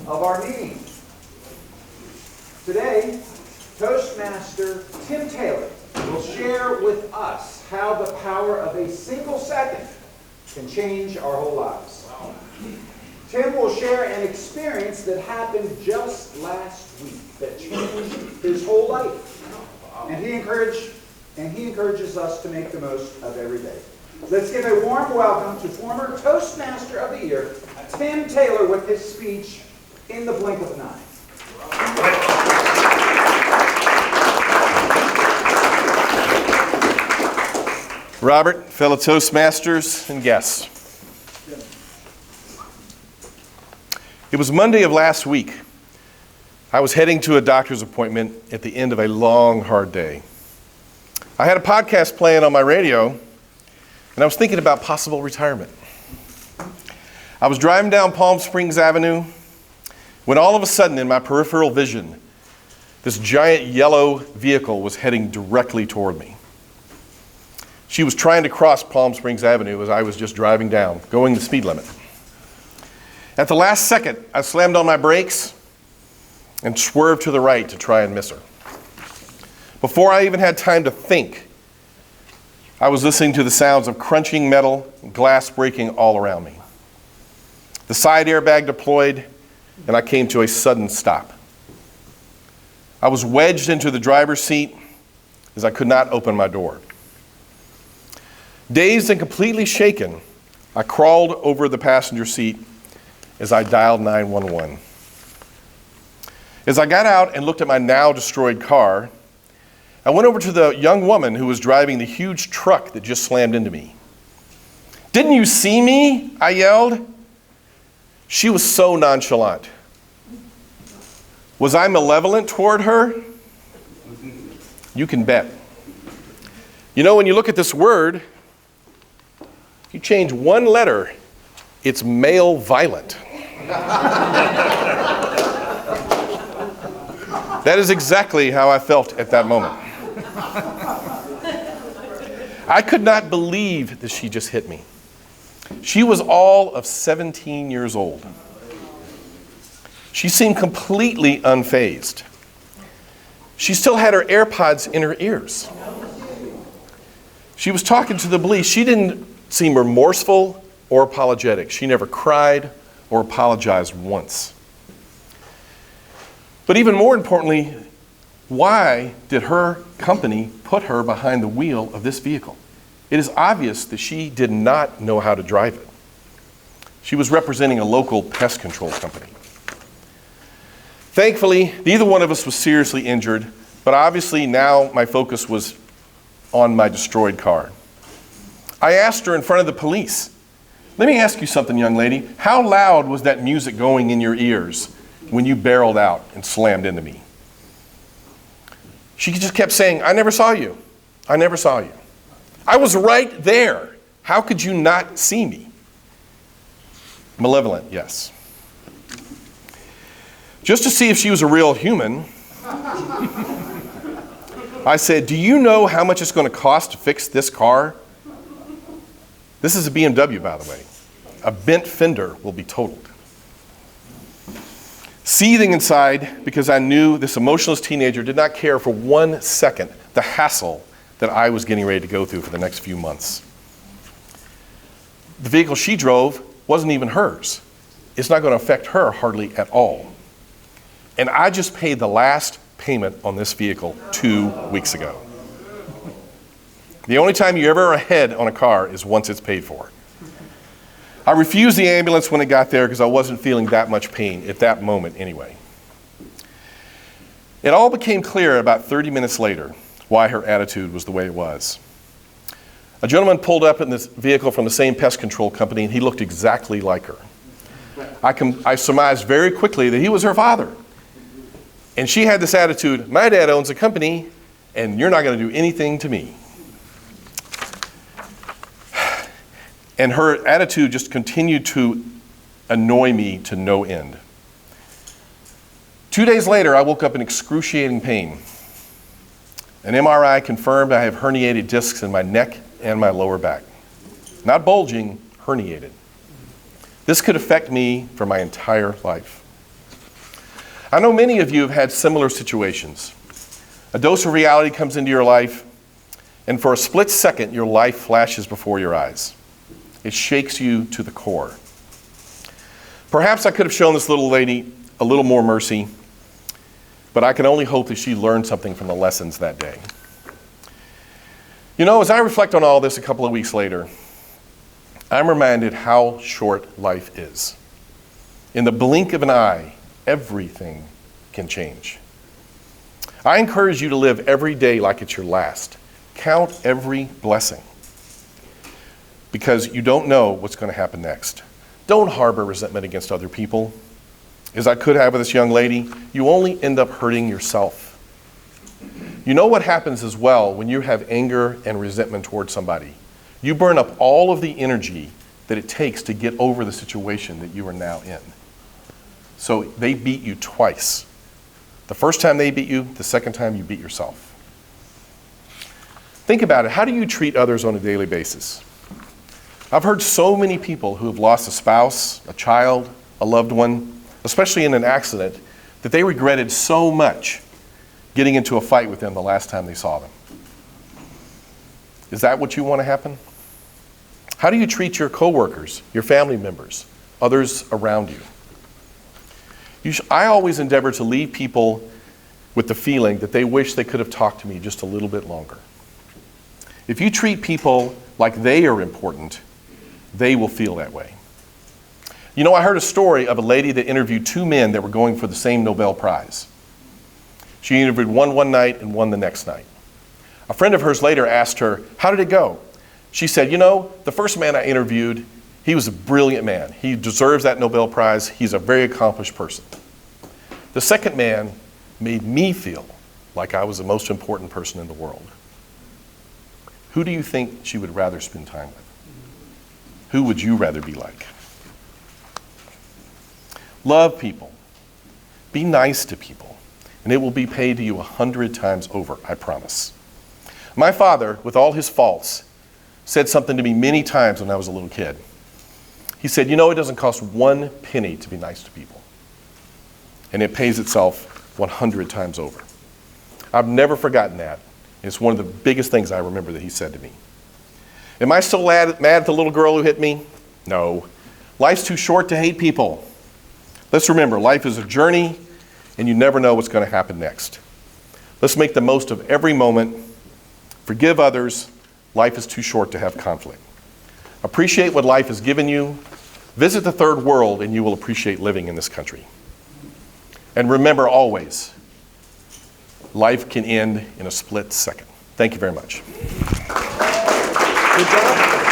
of our meeting. Today, Toastmaster Tim Taylor will share with us how the power of a single second can change our whole lives. Tim will share an experience that happened just last week that changed his whole life. And he encourages us to make the most of every day. Let's give a warm welcome to former Toastmaster of the Year, Tim Taylor, with his speech, In the Blink of an Eye. Robert, fellow Toastmasters, and guests. It was Monday of last week. I was heading to a doctor's appointment at the end of a long, hard day. I had a podcast playing on my radio, and I was thinking about possible retirement. I was driving down Palm Springs Avenue when all of a sudden, in my peripheral vision, this giant yellow vehicle was heading directly toward me. She was trying to cross Palm Springs Avenue as I was just driving down, going the speed limit. At the last second, I slammed on my brakes and swerved to the right to try and miss her. Before I even had time to think, I was listening to the sounds of crunching metal and glass breaking all around me. The side airbag deployed, and I came to a sudden stop. I was wedged into the driver's seat as I could not open my door. Dazed and completely shaken, I crawled over the passenger seat as I dialed 911. As I got out and looked at my now destroyed car, I went over to the young woman who was driving the huge truck that just slammed into me. "Didn't you see me?" I yelled. She was so nonchalant. Was I malevolent toward her? You can bet. You know, when you look at this word, you change one letter, it's male violent. That is exactly how I felt at that moment. I could not believe that she just hit me. She was all of 17 years old. She seemed completely unfazed. She still had her AirPods in her ears. She was talking to the police. She didn't seem remorseful or apologetic. She never cried or apologized once. But even more importantly, why did her company put her behind the wheel of this vehicle? It is obvious that she did not know how to drive it. She was representing a local pest control company. Thankfully, neither one of us was seriously injured, but obviously now my focus was on my destroyed car. I asked her in front of the police, "Let me ask you something, young lady. How loud was that music going in your ears when you barreled out and slammed into me?" She just kept saying, "I never saw you. I never saw you. I was right there. How could you not see me?" Malevolent, yes. Just to see if she was a real human, I said, "Do you know how much it's going to cost to fix this car?" This is a BMW, by the way. A bent fender will be totaled. Seething inside because I knew this emotionless teenager did not care for 1 second the hassle that I was getting ready to go through for the next few months. The vehicle she drove wasn't even hers. It's not going to affect her hardly at all. And I just paid the last payment on this vehicle 2 weeks ago. The only time you ever are ahead on a car is once it's paid for. I refused the ambulance when it got there because I wasn't feeling that much pain at that moment anyway. It all became clear about 30 minutes later why her attitude was the way it was. A gentleman pulled up in this vehicle from the same pest control company, and he looked exactly like her. I surmised very quickly that he was her father. And she had this attitude, "My dad owns a company, and you're not going to do anything to me." And her attitude just continued to annoy me to no end. 2 days later, I woke up in excruciating pain. An MRI confirmed I have herniated discs in my neck and my lower back. Not bulging, herniated. This could affect me for my entire life. I know many of you have had similar situations. A dose of reality comes into your life, and for a split second, your life flashes before your eyes. It shakes you to the core. Perhaps I could have shown this little lady a little more mercy, but I can only hope that she learned something from the lessons that day. You know, as I reflect on all this a couple of weeks later, I'm reminded how short life is. In the blink of an eye, everything can change. I encourage you to live every day like it's your last. Count every blessing, because you don't know what's going to happen next. Don't harbor resentment against other people. As I could have with this young lady, you only end up hurting yourself. You know what happens as well when you have anger and resentment towards somebody? You burn up all of the energy that it takes to get over the situation that you are now in. So they beat you twice. The first time they beat you, the second time you beat yourself. Think about it. How do you treat others on a daily basis? I've heard so many people who have lost a spouse, a child, a loved one, especially in an accident, that they regretted so much getting into a fight with them the last time they saw them. Is that what you want to happen? How do you treat your coworkers, your family members, others around you? I always endeavor to leave people with the feeling that they wish they could have talked to me just a little bit longer. If you treat people like they are important, they will feel that way. You know, I heard a story of a lady that interviewed two men that were going for the same Nobel Prize. She interviewed one night and one the next night. A friend of hers later asked her, how did it go? She said, you know, the first man I interviewed, he was a brilliant man. He deserves that Nobel Prize. He's a very accomplished person. The second man made me feel like I was the most important person in the world. Who do you think she would rather spend time with? Who would you rather be like? Love people. Be nice to people, and it will be paid to you 100 times over, I promise. My father, with all his faults, said something to me many times when I was a little kid. He said, you know, it doesn't cost 1 penny to be nice to people, and it pays itself 100 times over. I've never forgotten that. It's one of the biggest things I remember that he said to me. Am I still mad at the little girl who hit me? No. Life's too short to hate people. Let's remember, life is a journey, and you never know what's going to happen next. Let's make the most of every moment. Forgive others. Life is too short to have conflict. Appreciate what life has given you. Visit the third world, and you will appreciate living in this country. And remember always, life can end in a split second. Thank you very much. Good job.